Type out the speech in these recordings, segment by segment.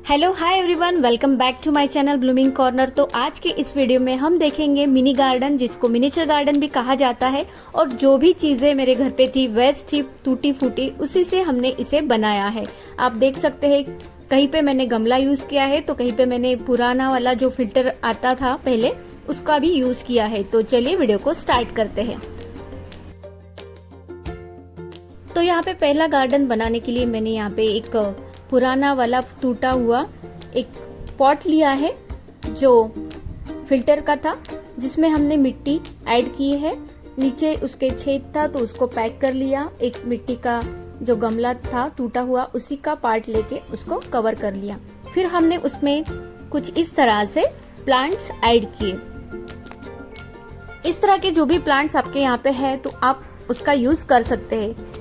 Hello hi everyone, welcome back to my channel blooming corner. तो आज के इस वीडियो में हम देखेंगे मिनी गार्डन, जिसको मिनिएचर गार्डन भी कहा जाता है। और जो भी चीजें मेरे घर पे थी वेस्ट थी, टूटी फूटी, उसी से हमने इसे बनाया है। आप देख सकते हैं कहीं पे मैंने गमला यूज किया है, तो कहीं पे मैंने पुराना वाला जो फिल्टर आता था पहले उसका भी यूज किया है। तो चलिए वीडियो को स्टार्ट करते हैं। तो यहाँ पे पहला गार्डन बनाने के लिए मैंने यहाँ पे एक पुराना वाला टूटा हुआ एक पॉट लिया है जो फिल्टर का था, जिसमें हमने मिट्टी ऐड की है। नीचे उसके छेद था तो उसको पैक कर लिया। एक मिट्टी का जो गमला था टूटा हुआ, उसी का पार्ट लेके उसको कवर कर लिया। फिर हमने उसमें कुछ इस तरह से प्लांट्स ऐड किए। इस तरह के जो भी प्लांट्स आपके यहाँ पे है तो आप उसका यूज कर सकते हैं।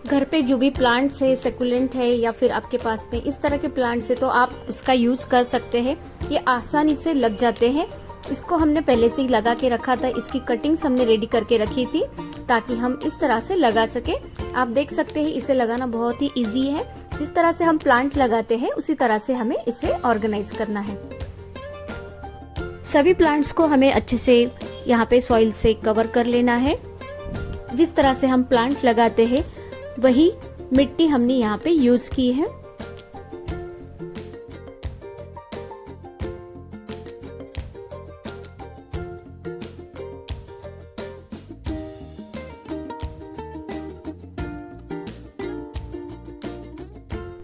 घर पे जो भी प्लांट्स है, सेकुलेंट है या फिर आपके पास में इस तरह के प्लांट्स है तो आप उसका यूज कर सकते हैं। ये आसानी से लग जाते हैं। इसको हमने पहले से ही लगा के रखा था। इसकी कटिंग्स हमने रेडी करके रखी थी ताकि हम इस तरह से लगा सके। आप देख सकते हैं इसे लगाना बहुत ही इजी है। जिस तरह से हम प्लांट लगाते हैं उसी तरह से हमें इसे ऑर्गेनाइज करना है। सभी प्लांट्स को हमें अच्छे से यहाँ पे सॉइल से कवर कर लेना है। जिस तरह से हम प्लांट लगाते हैं वही मिट्टी हमने यहाँ पे यूज की है।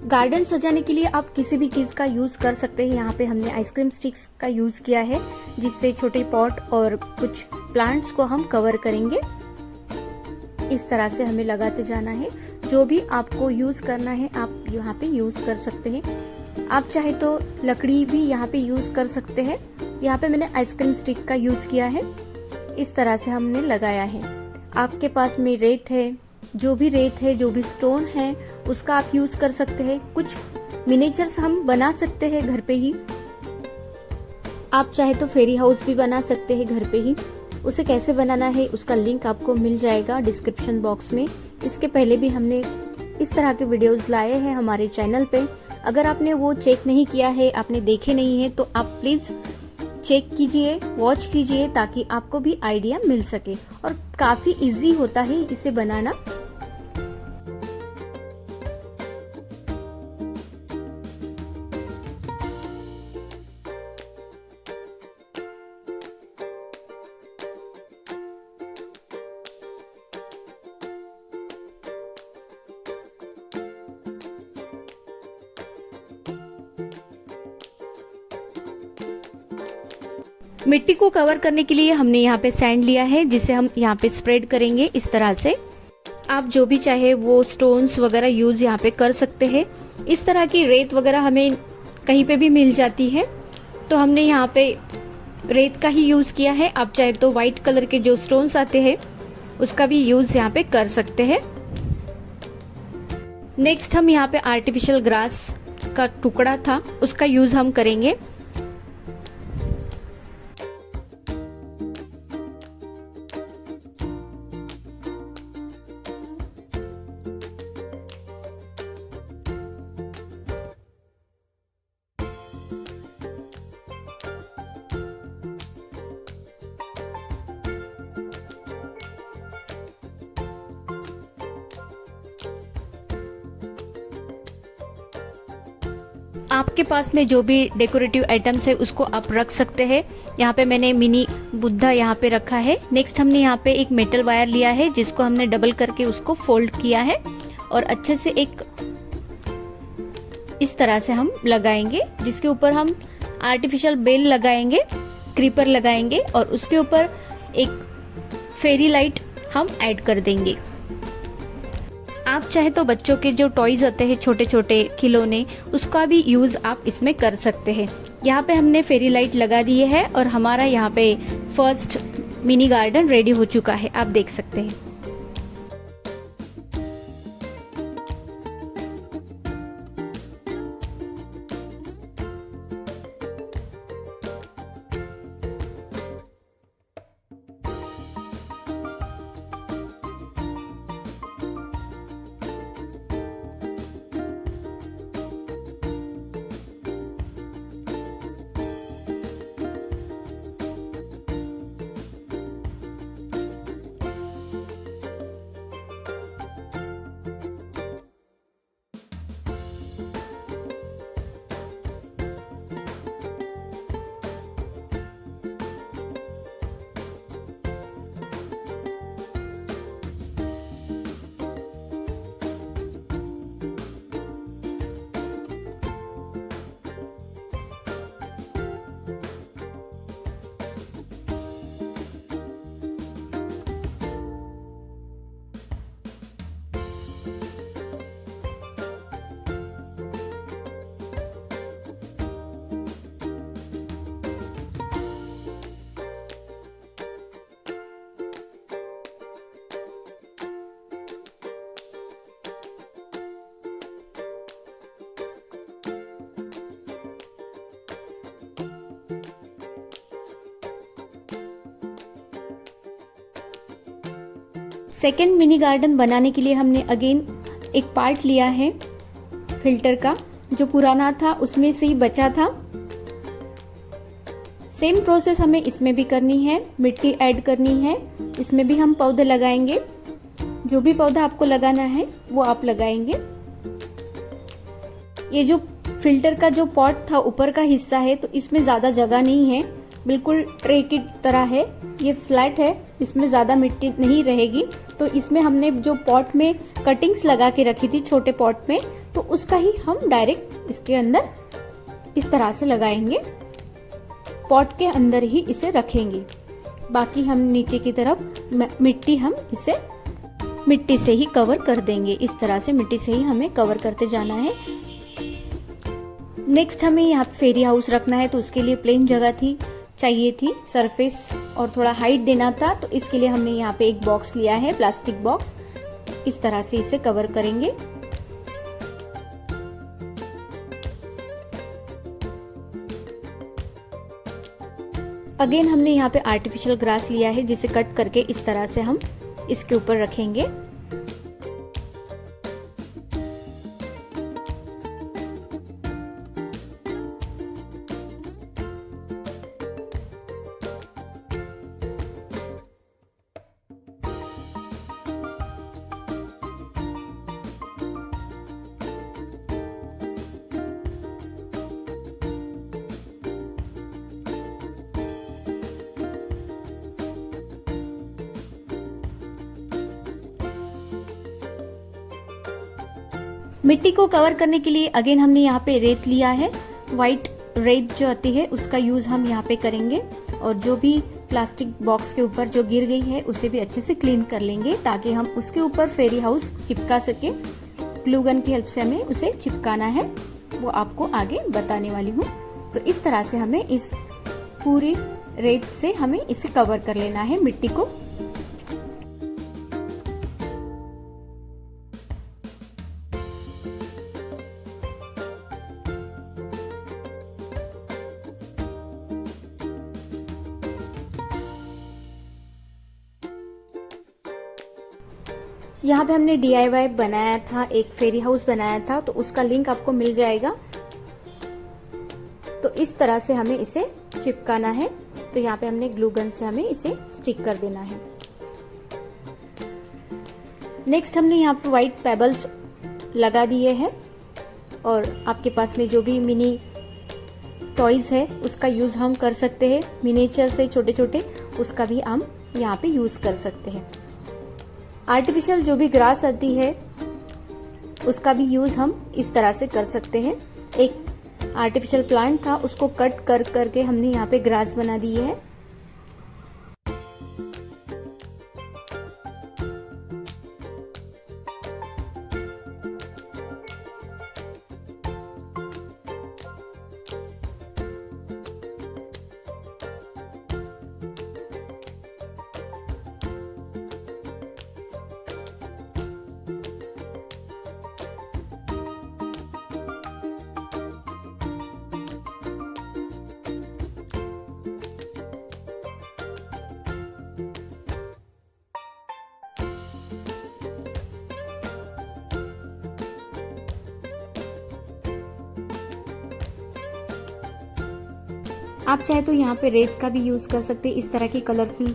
गार्डन सजाने के लिए आप किसी भी चीज का यूज कर सकते हैं। यहाँ पे हमने आइसक्रीम स्टिक्स का यूज किया है, जिससे छोटे पॉट और कुछ प्लांट्स को हम कवर करेंगे। इस तरह से हमें लगाते जाना है। जो भी आपको यूज करना है आप यहाँ पे यूज कर सकते हैं। आप चाहे तो लकड़ी भी यहाँ पे यूज कर सकते हैं। यहाँ पे मैंने आइसक्रीम स्टिक का यूज किया है। इस तरह से हमने लगाया है। आपके पास में रेत है, जो भी स्टोन है उसका आप यूज कर सकते हैं। कुछ मिनिएचर्स हम बना सकते हैं घर पे ही। आप चाहे तो फेरी हाउस भी बना सकते हैं घर पे ही। उसे कैसे बनाना है उसका लिंक आपको मिल जाएगा डिस्क्रिप्शन बॉक्स में। इसके पहले भी हमने इस तरह के वीडियोस लाए हैं हमारे चैनल पे। अगर आपने वो चेक नहीं किया है, आपने देखे नहीं है, तो आप प्लीज चेक कीजिए, वॉच कीजिए, ताकि आपको भी आइडिया मिल सके। और काफी इजी होता है इसे बनाना। मिट्टी को कवर करने के लिए हमने यहाँ पे सैंड लिया है, जिसे हम यहाँ पे स्प्रेड करेंगे इस तरह से। आप जो भी चाहे वो स्टोन्स वगैरह यूज यहाँ पे कर सकते हैं। इस तरह की रेत वगैरह हमें कहीं पे भी मिल जाती है, तो हमने यहाँ पे रेत का ही यूज किया है। आप चाहे तो व्हाइट कलर के जो स्टोन्स आते हैं उसका भी यूज यहाँ पे कर सकते हैं। नेक्स्ट हम यहाँ पे आर्टिफिशियल ग्रास का टुकड़ा था, उसका यूज हम करेंगे। आपके पास में जो भी डेकोरेटिव आइटम्स है उसको आप रख सकते हैं। यहाँ पे मैंने मिनी बुद्धा यहाँ पे रखा है। नेक्स्ट हमने यहाँ पे एक मेटल वायर लिया है, जिसको हमने डबल करके उसको फोल्ड किया है और अच्छे से एक इस तरह से हम लगाएंगे, जिसके ऊपर हम आर्टिफिशियल बेल लगाएंगे, क्रीपर लगाएंगे और उसके ऊपर एक फेरी लाइट हम ऐड कर देंगे। आप चाहे तो बच्चों के जो टॉयज होते हैं, छोटे छोटे खिलौने, उसका भी यूज आप इसमें कर सकते हैं। यहाँ पे हमने फेरी लाइट लगा दी है और हमारा यहाँ पे फर्स्ट मिनी गार्डन रेडी हो चुका है, आप देख सकते हैं। सेकेंड मिनी गार्डन बनाने के लिए हमने अगेन एक पार्ट लिया है फिल्टर का, जो पुराना था उसमें से ही बचा था। सेम प्रोसेस हमें इसमें भी करनी है, मिट्टी ऐड करनी है, इसमें भी हम पौधे लगाएंगे। जो भी पौधा आपको लगाना है वो आप लगाएंगे। ये जो फिल्टर का जो पॉट था ऊपर का हिस्सा है, तो इसमें ज्यादा जगह नहीं है, बिल्कुल ट्रे की तरह है, ये फ्लैट है, इसमें ज्यादा मिट्टी नहीं रहेगी। तो इसमें हमने जो पॉट में कटिंग्स लगा के रखी थी छोटे पॉट में, तो उसका ही हम डायरेक्ट इसके अंदर इस तरह से लगाएंगे, पॉट के अंदर ही इसे रखेंगे। बाकी हम नीचे की तरफ मिट्टी हम इसे मिट्टी से ही कवर कर देंगे। इस तरह से मिट्टी से ही हमें कवर करते जाना है। नेक्स्ट हमें यहाँ पे फेरी हाउस रखना है, तो उसके लिए प्लेन जगह चाहिए थी, सरफेस और थोड़ा हाइट देना था, तो इसके लिए हमने यहाँ पे एक बॉक्स लिया है, प्लास्टिक बॉक्स। इस तरह से इसे कवर करेंगे। अगेन हमने यहाँ पे आर्टिफिशियल ग्रास लिया है, जिसे कट करके इस तरह से हम इसके ऊपर रखेंगे। मिट्टी को कवर करने के लिए अगेन हमने यहाँ पे रेत लिया है, व्हाइट रेत जो आती है उसका यूज हम यहाँ पे करेंगे। और जो भी प्लास्टिक बॉक्स के ऊपर जो गिर गई है उसे भी अच्छे से क्लीन कर लेंगे, ताकि हम उसके ऊपर फेरी हाउस चिपका सके। ग्लू गन की हेल्प से हमें उसे चिपकाना है, वो आपको आगे बताने वाली हूँ। तो इस तरह से हमें इस पूरी रेत से हमें इसे कवर कर लेना है, मिट्टी को। यहाँ पे हमने DIY बनाया था, एक फेरी हाउस बनाया था, तो उसका लिंक आपको मिल जाएगा। तो इस तरह से हमें इसे चिपकाना है। तो यहाँ पे हमने ग्लू गन से हमें इसे स्टिक कर देना है। नेक्स्ट हमने यहाँ पे व्हाइट पेबल्स लगा दिए हैं, और आपके पास में जो भी मिनी टॉयज है उसका यूज हम कर सकते हैं। मिनिएचर से छोटे छोटे उसका भी हम यहाँ पे यूज कर सकते हैं। आर्टिफिशियल जो भी ग्रास आती है उसका भी यूज हम इस तरह से कर सकते हैं। एक आर्टिफिशियल प्लांट था, उसको कट कर करके हमने यहाँ पे ग्रास बना दी है। आप चाहे तो यहाँ पे रेत का भी यूज कर सकते हैं। इस तरह की कलरफुल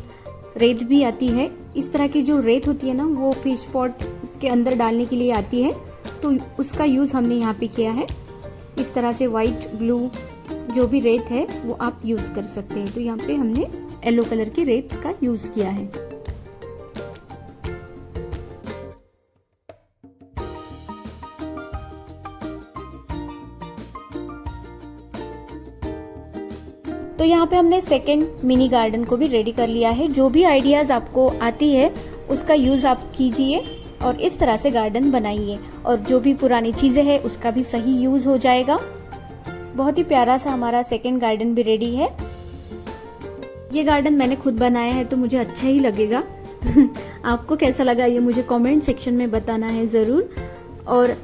रेत भी आती है। इस तरह की जो रेत होती है ना, वो फिश पॉट के अंदर डालने के लिए आती है, तो उसका यूज हमने यहाँ पे किया है। इस तरह से व्हाइट ब्लू जो भी रेत है वो आप यूज कर सकते हैं। तो यहाँ पे हमने येलो कलर की रेत का यूज किया है। तो यहाँ पे हमने सेकेंड मिनी गार्डन को भी रेडी कर लिया है। जो भी आइडियाज आपको आती है उसका यूज आप कीजिए और इस तरह से गार्डन बनाइए, और जो भी पुरानी चीजें हैं उसका भी सही यूज हो जाएगा। बहुत ही प्यारा सा हमारा सेकेंड गार्डन भी रेडी है। ये गार्डन मैंने खुद बनाया है तो मुझे अच्छा ही लगेगा। आपको कैसा लगा ये मुझे कमेंट सेक्शन में बताना है जरूर। और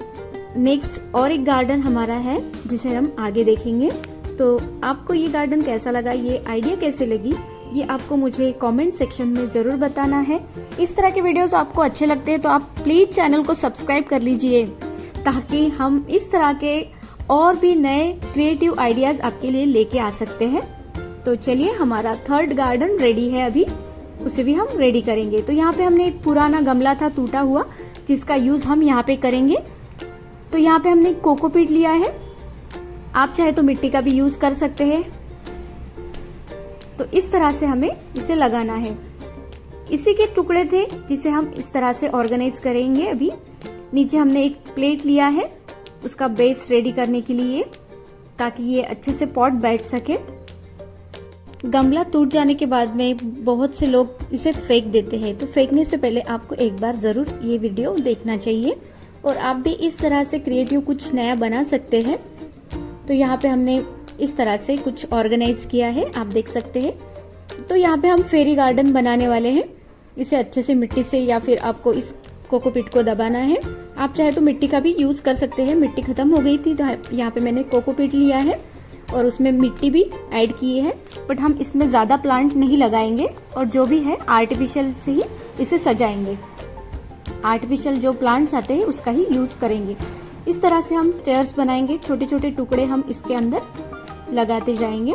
नेक्स्ट और एक गार्डन हमारा है जिसे हम आगे देखेंगे। तो आपको ये गार्डन कैसा लगा, ये आइडिया कैसे लगी, ये आपको मुझे कमेंट सेक्शन में ज़रूर बताना है। इस तरह के वीडियोस आपको अच्छे लगते हैं तो आप प्लीज़ चैनल को सब्सक्राइब कर लीजिए, ताकि हम इस तरह के और भी नए क्रिएटिव आइडियाज़ आपके लिए लेके आ सकते हैं। तो चलिए, हमारा थर्ड गार्डन रेडी है, अभी उसे भी हम रेडी करेंगे। तो यहाँ पे हमने एक पुराना गमला था टूटा हुआ, जिसका यूज़ हम यहाँ पे करेंगे। तो यहाँ पे हमने कोकोपीट लिया है, आप चाहे तो मिट्टी का भी यूज़ कर सकते हैं। तो इस तरह से हमें इसे लगाना है। इसी के टुकड़े थे जिसे हम इस तरह से ऑर्गेनाइज करेंगे। अभी नीचे हमने एक प्लेट लिया है उसका बेस रेडी करने के लिए, ताकि ये अच्छे से पॉट बैठ सके। गमला टूट जाने के बाद में बहुत से लोग इसे फेंक देते हैं, तो फेंकने से पहले आपको एक बार जरूर ये वीडियो देखना चाहिए और आप भी इस तरह से क्रिएटिव कुछ नया बना सकते हैं। तो यहाँ पे हमने इस तरह से कुछ ऑर्गेनाइज किया है, आप देख सकते हैं। तो यहाँ पे हम फेरी गार्डन बनाने वाले हैं। इसे अच्छे से मिट्टी से या फिर आपको इस कोकोपीट को दबाना है। आप चाहे तो मिट्टी का भी यूज कर सकते हैं। मिट्टी खत्म हो गई थी तो यहाँ पे मैंने कोकोपीट लिया है और उसमें मिट्टी भी ऐड की है, बट हम इसमें ज्यादा प्लांट नहीं लगाएंगे और जो भी है आर्टिफिशियल से ही इसे सजाएंगे। आर्टिफिशियल जो प्लांट्स आते हैं उसका ही यूज करेंगे। इस तरह से हम स्टेयर्स बनाएंगे, छोटे छोटे टुकड़े हम इसके अंदर लगाते जाएंगे।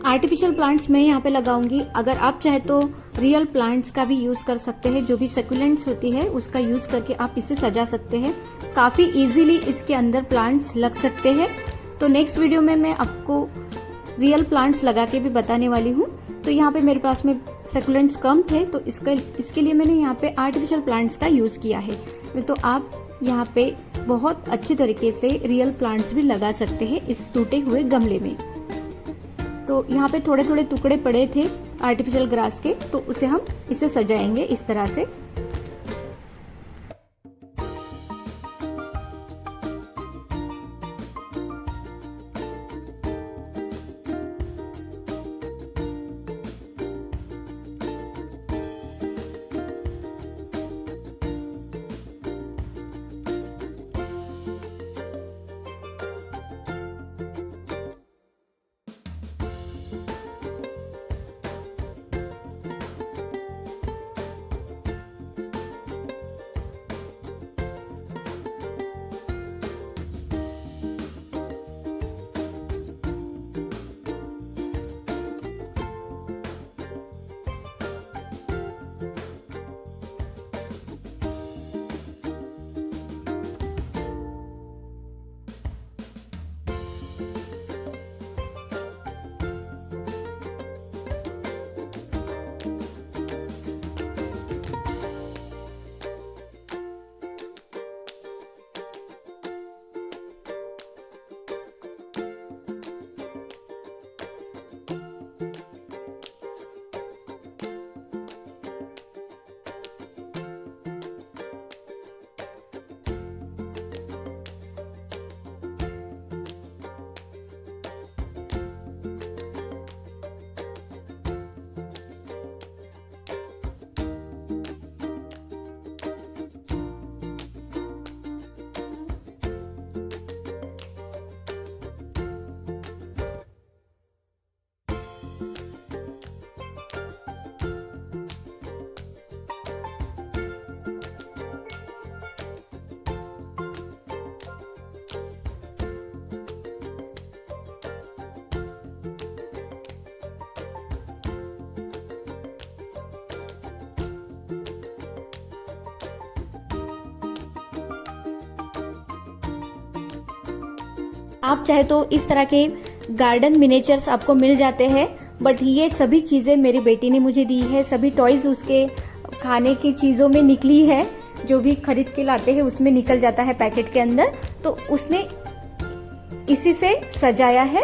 आर्टिफिशियल प्लांट्स मैं यहाँ पे लगाऊंगी। अगर आप चाहे तो रियल प्लांट्स का भी यूज कर सकते हैं, जो भी सकुलेंट्स होती है उसका यूज करके आप इसे सजा सकते हैं। काफी इजीली इसके अंदर प्लांट्स लग सकते हैं। तो नेक्स्ट वीडियो में मैं आपको रियल प्लांट्स लगा के भी बताने वाली हूँ। तो यहाँ पे मेरे पास में सकुलेंट्स कम थे, तो इसके लिए मैंने यहाँ पे आर्टिफिशियल प्लांट्स का यूज किया है। तो आप यहाँ पे बहुत अच्छी तरीके से रियल प्लांट्स भी लगा सकते हैं इस टूटे हुए गमले में। तो यहाँ पे थोड़े थोड़े टुकड़े पड़े थे आर्टिफिशियल ग्रास के, तो उसे हम इसे सजाएंगे इस तरह से। आप चाहे तो इस तरह के गार्डन मिनिएचर्स आपको मिल जाते हैं, बट ये सभी चीजें मेरी बेटी ने मुझे दी है। सभी टॉयज उसके खाने की चीजों में निकली है, जो भी खरीद के लाते हैं उसमें निकल जाता है पैकेट के अंदर। तो उसने इसी से सजाया है,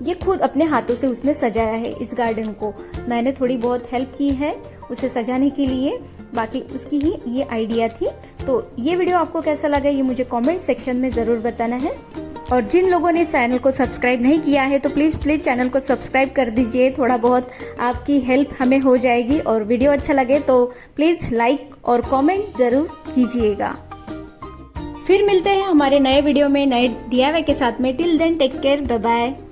ये खुद अपने हाथों से उसने सजाया है इस गार्डन को। मैंने थोड़ी बहुत हेल्प की है उसे सजाने के लिए, बाकी उसकी ही ये आइडिया थी। तो ये वीडियो आपको कैसा लगा ये मुझे कमेंट सेक्शन में जरूर बताना है। और जिन लोगों ने चैनल को सब्सक्राइब नहीं किया है तो प्लीज चैनल को सब्सक्राइब कर दीजिए, थोड़ा बहुत आपकी हेल्प हमें हो जाएगी। और वीडियो अच्छा लगे तो प्लीज लाइक और कमेंट जरूर कीजिएगा। फिर मिलते हैं हमारे नए वीडियो में नए DIY के साथ में। Till then take care, bye bye.